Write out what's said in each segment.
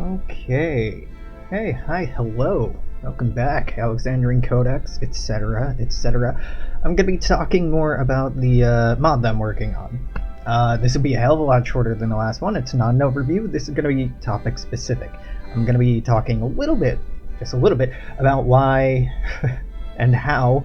Okay. Hey, hi, hello. Welcome back, Alexandrine Codex, etc., etc. I'm going to be talking more about the mod that I'm working on. This will be a hell of a lot shorter than the last one. It's not an overview. This is going to be topic specific. I'm going to be talking a little bit, just a little bit, about why and how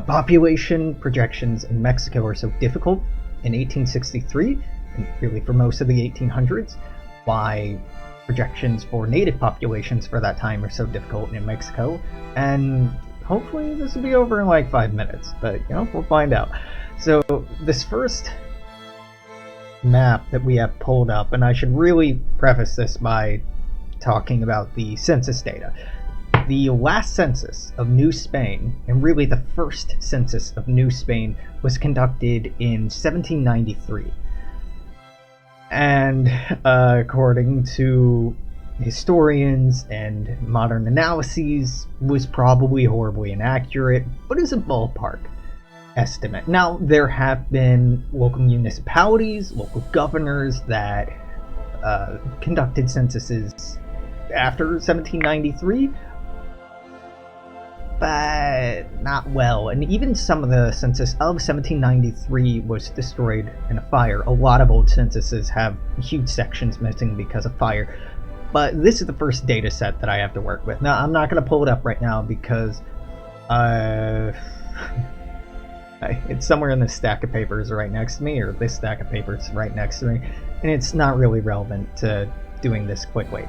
population projections in Mexico are so difficult in 1863, and really for most of the 1800s. Why projections for native populations for that time are so difficult in Mexico, and hopefully this will be over in like 5 minutes, but we'll find out. So this first map that we have pulled up, and I should really preface this by talking about the census data. The last census of New Spain, and really the first census of New Spain, was conducted in 1793. And according to historians and modern analyses, was probably horribly inaccurate, but is a ballpark estimate. Now, there have been local municipalities, local governors that conducted censuses after 1793, but not well. And even some of the census of 1793 was destroyed in a fire. A lot of old censuses have huge sections missing because of fire. But this is the first data set that I have to work with. Now, I'm not going to pull it up right now because it's somewhere in this stack of papers right next to me, or this stack of papers right next to me, and it's not really relevant to doing this quickly.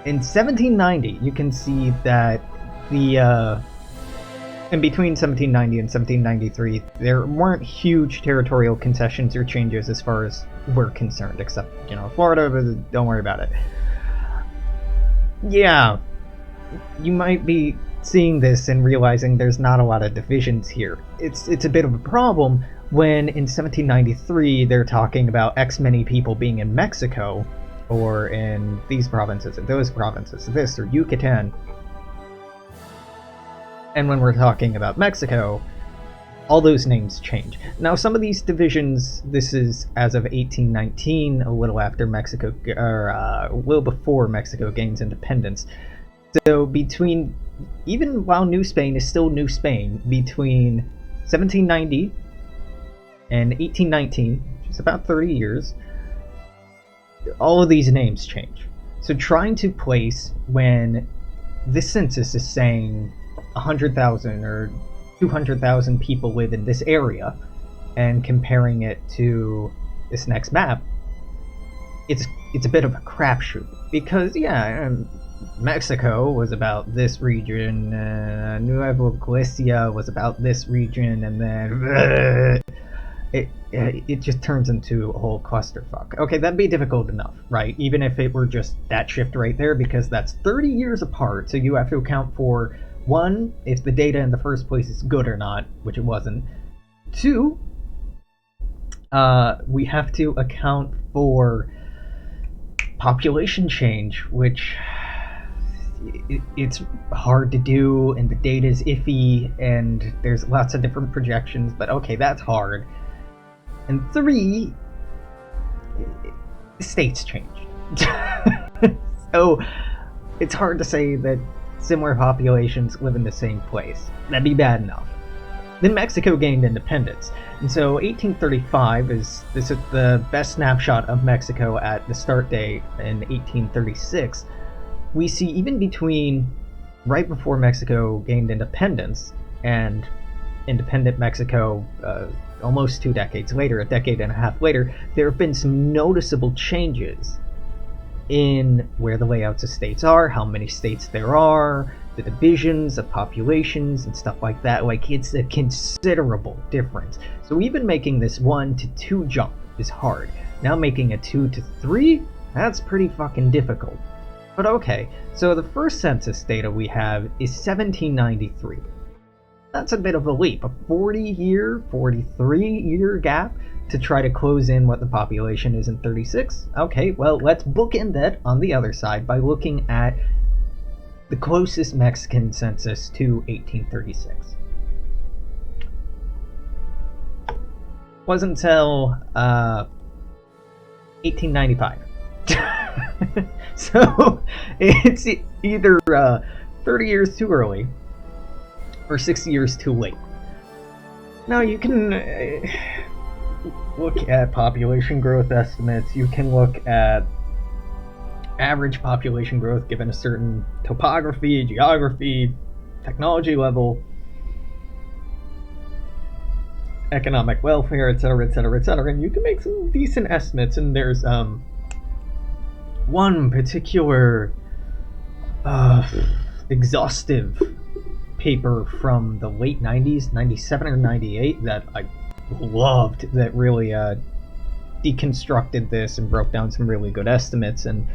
In 1790, you can see that in between 1790 and 1793, there weren't huge territorial concessions or changes as far as we're concerned, except, Florida, but don't worry about it. Yeah, you might be seeing this and realizing there's not a lot of divisions here. It's a bit of a problem when in 1793 they're talking about X many people being in Mexico, or in these provinces, or those provinces, this or Yucatan. And when we're talking about Mexico, all those names change. Now, some of these divisions, this is as of 1819, a little after Mexico, or a little before Mexico gains independence. So even while New Spain is still New Spain, between 1790 and 1819, which is about 30 years, all of these names change. So trying to place when this census is saying 100,000 or 200,000 people live in this area, and comparing it to this next map, it's a bit of a crapshoot, because Mexico was about this region, Nueva Galicia was about this region, and then it just turns into a whole clusterfuck. Okay, that'd be difficult enough, right? Even if it were just that shift right there, because that's 30 years apart, so you have to account for, one, if the data in the first place is good or not, which it wasn't. Two, we have to account for population change, which it's hard to do, and the data is iffy, and there's lots of different projections, but okay, that's hard. And three, states change. So it's hard to say that similar populations live in the same place. That'd be bad enough. Then Mexico gained independence, and so 1835 is the best snapshot of Mexico at the start date in 1836. We see even between right before Mexico gained independence and independent Mexico, almost 2 decades later, a decade and a half later, there have been some noticeable changes in where the layouts of states are, how many states there are, the divisions of populations and stuff like that. Like, it's a considerable difference. So even making this 1 to 2 jump is hard. Now making a 2 to 3, that's pretty fucking difficult. But okay, so the first census data we have is 1793. That's a bit of a leap, a 43-year gap to try to close in what the population is in 36. Okay, well, let's bookend that on the other side by looking at the closest Mexican census to 1836. Wasn't until 1895 So it's either 30 years too early or 60 years too late. Now you can look at population growth estimates, you can look at average population growth given a certain topography, geography, technology level, economic welfare, etc., etc., etc., and you can make some decent estimates. And there's one particular exhaustive paper from the late 90s, 97 or 98, that I loved, that really deconstructed this and broke down some really good estimates, and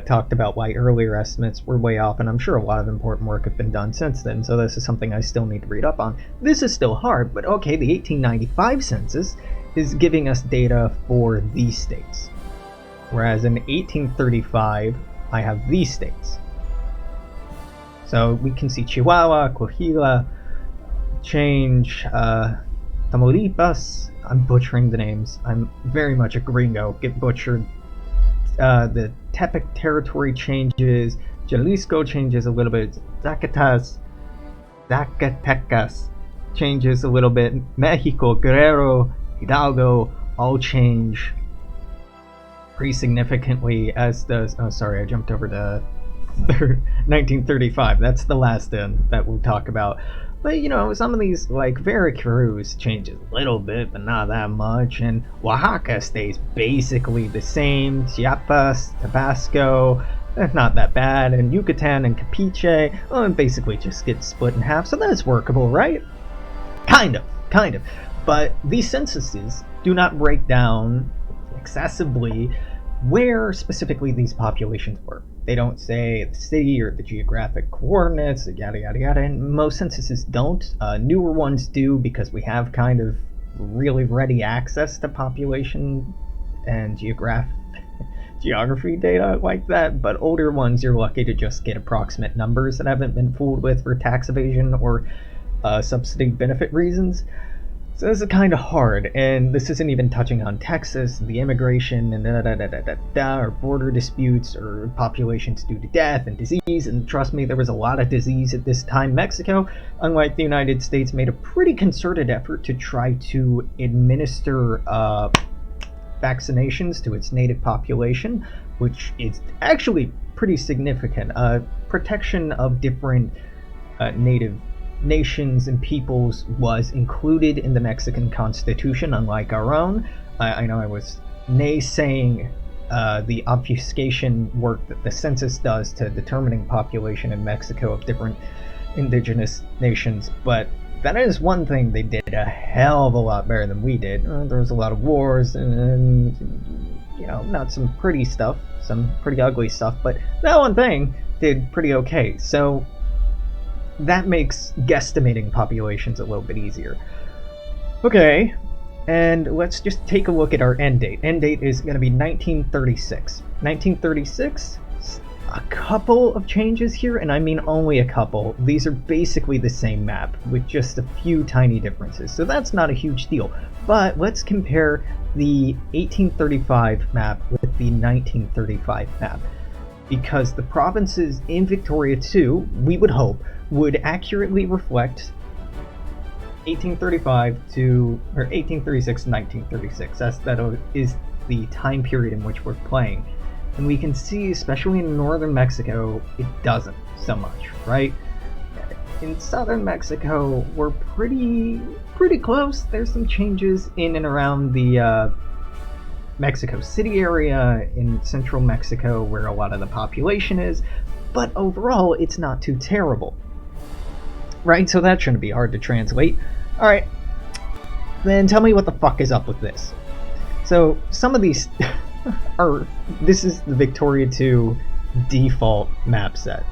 talked about why earlier estimates were way off, and I'm sure a lot of important work has been done since then, so this is something I still need to read up on. This is still hard, but okay, the 1895 census is giving us data for these states, whereas in 1835 I have these states. So we can see Chihuahua, Coahuila, change, Tamaulipas. I'm butchering the names. I'm very much a gringo. Get butchered. The Tepic territory changes. Jalisco changes a little bit. Zacatecas changes a little bit. Mexico, Guerrero, Hidalgo all change pretty significantly, as does... Oh, sorry, I jumped over to 1935. That's the last that we'll talk about. But, you know, some of these, like Veracruz changes a little bit, but not that much. And Oaxaca stays basically the same. Chiapas, Tabasco, not that bad. And Yucatan and Campeche, well, it basically just gets split in half. So that's workable, right? Kind of. But these censuses do not break down excessively where specifically these populations were. They don't say the city or the geographic coordinates, yada yada yada, and most censuses don't. Newer ones do, because we have kind of really ready access to population and geography data like that, but older ones you're lucky to just get approximate numbers that haven't been fooled with for tax evasion or subsidy benefit reasons. So this is kind of hard, and this isn't even touching on Texas, the immigration, and or border disputes, or populations due to death and disease, and trust me, there was a lot of disease at this time. Mexico, unlike the United States, made a pretty concerted effort to try to administer vaccinations to its native population, which is actually pretty significant. Protection of different native nations and peoples was included in the Mexican Constitution, unlike our own. I know I was naysaying the obfuscation work that the census does to determining population in Mexico of different indigenous nations, but that is one thing they did a hell of a lot better than we did. There was a lot of wars and you know, not some pretty stuff, some pretty ugly stuff, but that one thing did pretty okay. So that makes guesstimating populations a little bit easier. Okay, and let's just take a look at our end date. End date is going to be 1936. 1936, a couple of changes here, and I mean only a couple. These are basically the same map with just a few tiny differences, so that's not a huge deal. But let's compare the 1835 map with the 1935 map, because the provinces in Victoria 2, we would hope, would accurately reflect 1835 to, or 1836 to 1936. That is the time period in which we're playing. And we can see, especially in northern Mexico, it doesn't so much, right? In southern Mexico, we're pretty close. There's some changes in and around the Mexico City area, in central Mexico, where a lot of the population is, but overall, it's not too terrible. Right, so that shouldn't be hard to translate. Alright, then tell me what the fuck is up with this. So, some of these this is the Victoria 2 default map set.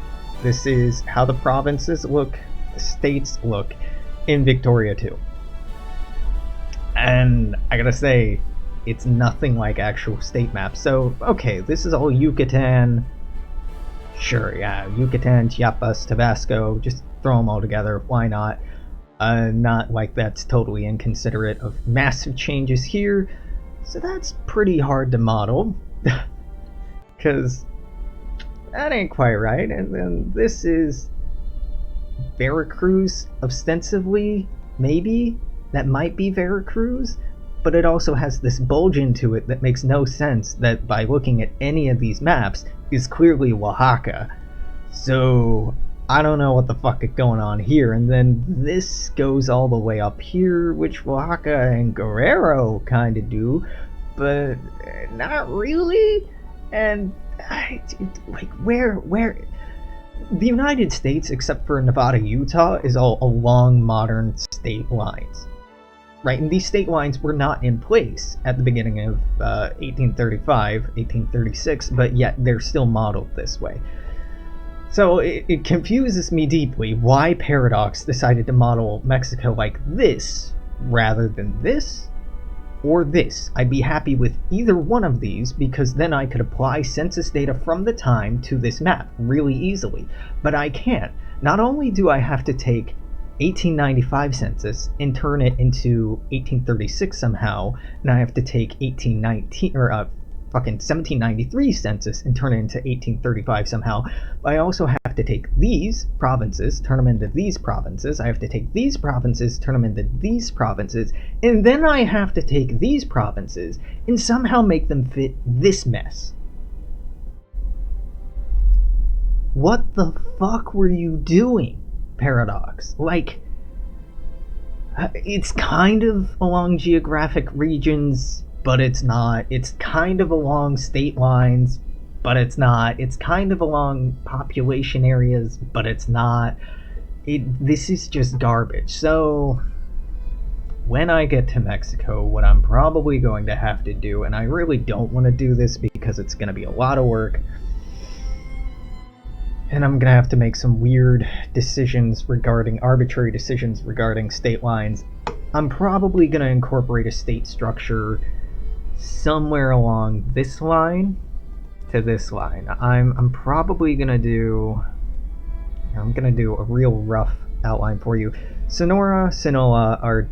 This is how the provinces look, the states look in Victoria 2. And I gotta say, it's nothing like actual state maps. So, okay, this is all Yucatan. Sure, yeah, Yucatan, Chiapas, Tabasco, just throw them all together, why not? Not like that's totally inconsiderate of massive changes here, so that's pretty hard to model. Because that ain't quite right. And then this is Veracruz, ostensibly, maybe? That might be Veracruz? But it also has this bulge into it that makes no sense, that by looking at any of these maps is clearly Oaxaca. So I don't know what the fuck is going on here. And then this goes all the way up here, which Oaxaca and Guerrero kind of do, but not really. And like where the United States, except for Nevada, Utah, is all along modern state lines, right? And these state lines were not in place at the beginning of 1835, 1836, but yet they're still modeled this way. So it confuses me deeply why Paradox decided to model Mexico like this rather than this or this. I'd be happy with either one of these, because then I could apply census data from the time to this map really easily. But I can't. Not only do I have to take 1895 census and turn it into 1836 somehow, and I have to take 1819 or fucking 1793 census and turn it into 1835 somehow. I also have to take these provinces, turn them into these provinces. I have to take these provinces, turn them into these provinces, and then I have to take these provinces and somehow make them fit this mess. What the fuck were you doing, Paradox? Like, it's kind of along geographic regions, but it's not. It's kind of along state lines, but it's not. It's kind of along population areas, but it's not. This is just garbage. So when I get to Mexico, what I'm probably going to have to do, and I really don't want to do this because it's going to be a lot of work, and I'm going to have to make some weird decisions regarding arbitrary decisions regarding state lines. I'm probably going to incorporate a state structure somewhere along this line to this line. I'm probably gonna do a real rough outline for you. Sonora, Sinaloa are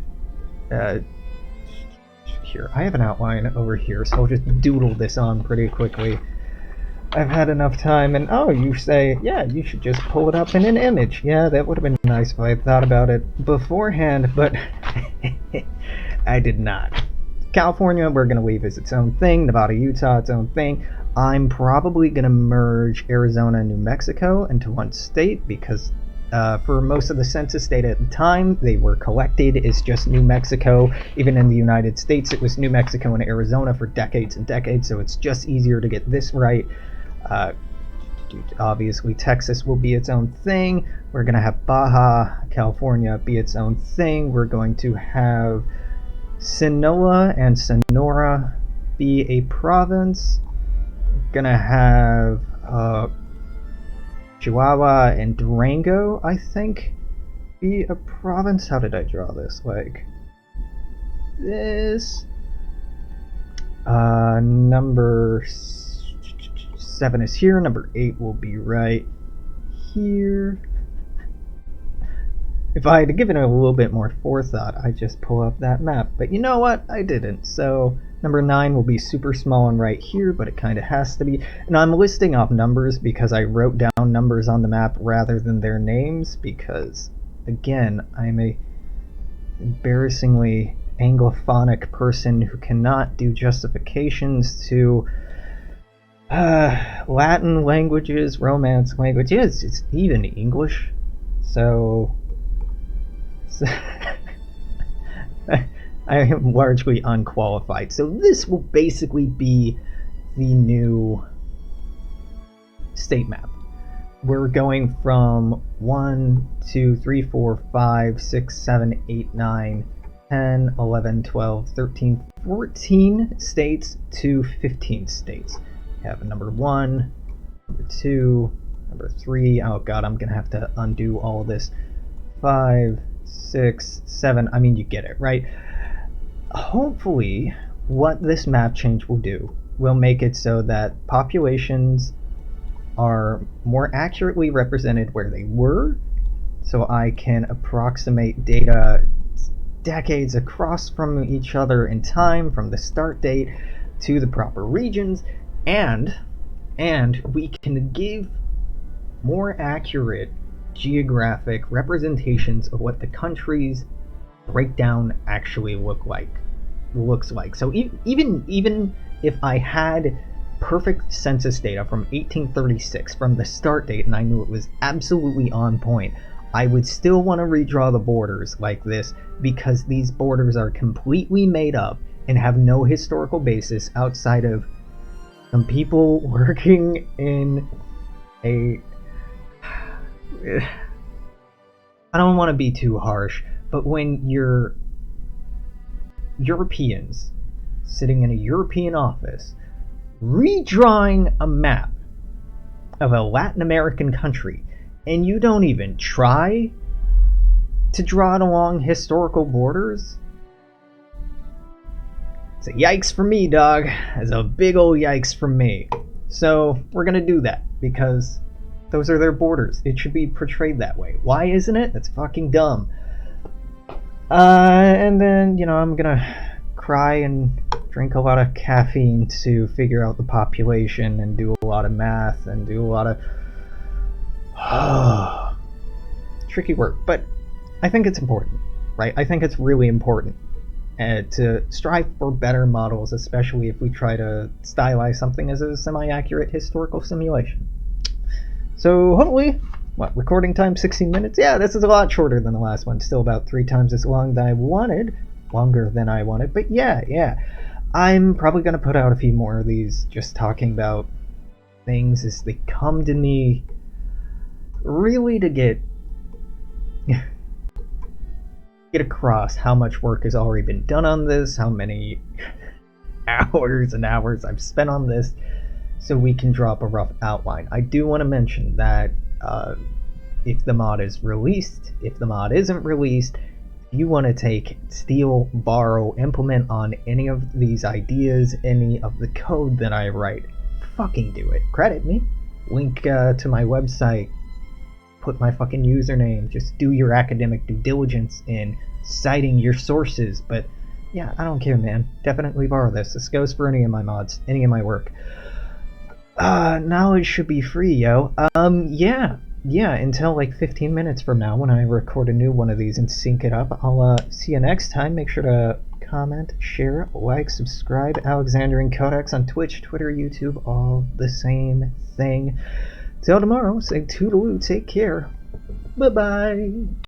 here. I have an outline over here, so I'll just doodle this on pretty quickly. I've had enough time, and oh, you say, yeah, you should just pull it up in an image. Yeah, that would have been nice if I had thought about it beforehand, but I did not. California, we're going to leave as its own thing. Nevada, Utah, its own thing. I'm probably going to merge Arizona and New Mexico into one state, because for most of the census data at the time, they were collected as just New Mexico. Even in the United States, it was New Mexico and Arizona for decades and decades, so it's just easier to get this right. Obviously, Texas will be its own thing. We're going to have Baja California be its own thing. We're going to have Sinaloa and Sonora be a province. We're gonna have Chihuahua and Durango, I think, be a province. How did I draw this? Like this. Number 7 is here. Number 8 will be right here. If I had given it a little bit more forethought, I'd just pull up that map. But you know what? I didn't. So number 9 will be super small and right here, but it kind of has to be. And I'm listing off numbers because I wrote down numbers on the map rather than their names, because, again, I'm a embarrassingly anglophonic person who cannot do justifications to Latin languages, Romance languages, it's even English. So I am largely unqualified. So this will basically be the new state map. We're going from 1, 2, 3, 4, 5, 6, 7, 8, 9, 10, 11, 12, 13, 14 states to 15 states. We have number 1, number 2, number 3. Oh god, I'm gonna have to undo all of this. 5, 6, 7. I mean, you get it, right? Hopefully, what this map change will do will make it so that populations are more accurately represented where they were, so I can approximate data decades across from each other in time, from the start date to the proper regions, and and we can give more accurate geographic representations of what the country's breakdown actually looks like. So even if I had perfect census data from 1836 from the start date and I knew it was absolutely on point, I would still want to redraw the borders like this because these borders are completely made up and have no historical basis outside of some people working in a I don't want to be too harsh, but when you're Europeans sitting in a European office redrawing a map of a Latin American country and you don't even try to draw it along historical borders, it's a yikes for me, dog. It's a big old yikes from me. So we're gonna do that because those are their borders. It should be portrayed that way. Why isn't it? That's fucking dumb. And then, I'm gonna cry and drink a lot of caffeine to figure out the population and do a lot of math and do a lot of tricky work. But I think it's important, right? I think it's really important to strive for better models, especially if we try to stylize something as a semi-accurate historical simulation. So hopefully, recording time 16 minutes? Yeah, this is a lot shorter than the last one. Still about 3 times as long than I wanted. Longer than I wanted. But yeah. I'm probably going to put out a few more of these just talking about things as they come to me. Really to get across how much work has already been done on this, how many hours and hours I've spent on this, so we can drop a rough outline. I do want to mention that if the mod is released, if the mod isn't released, if you want to take, steal, borrow, implement on any of these ideas, any of the code that I write, fucking do it. Credit me. Link to my website. Put my fucking username. Just do your academic due diligence in citing your sources. But yeah, I don't care, man. Definitely borrow this. This goes for any of my mods, any of my work. Knowledge should be free, yo. Yeah, until like 15 minutes from now when I record a new one of these and sync it up. I'll see you next time. Make sure to comment, share, like, subscribe. Alexandrian Codex on Twitch, Twitter, YouTube, all the same thing. Till tomorrow, say toodaloo, take care. Bye-bye.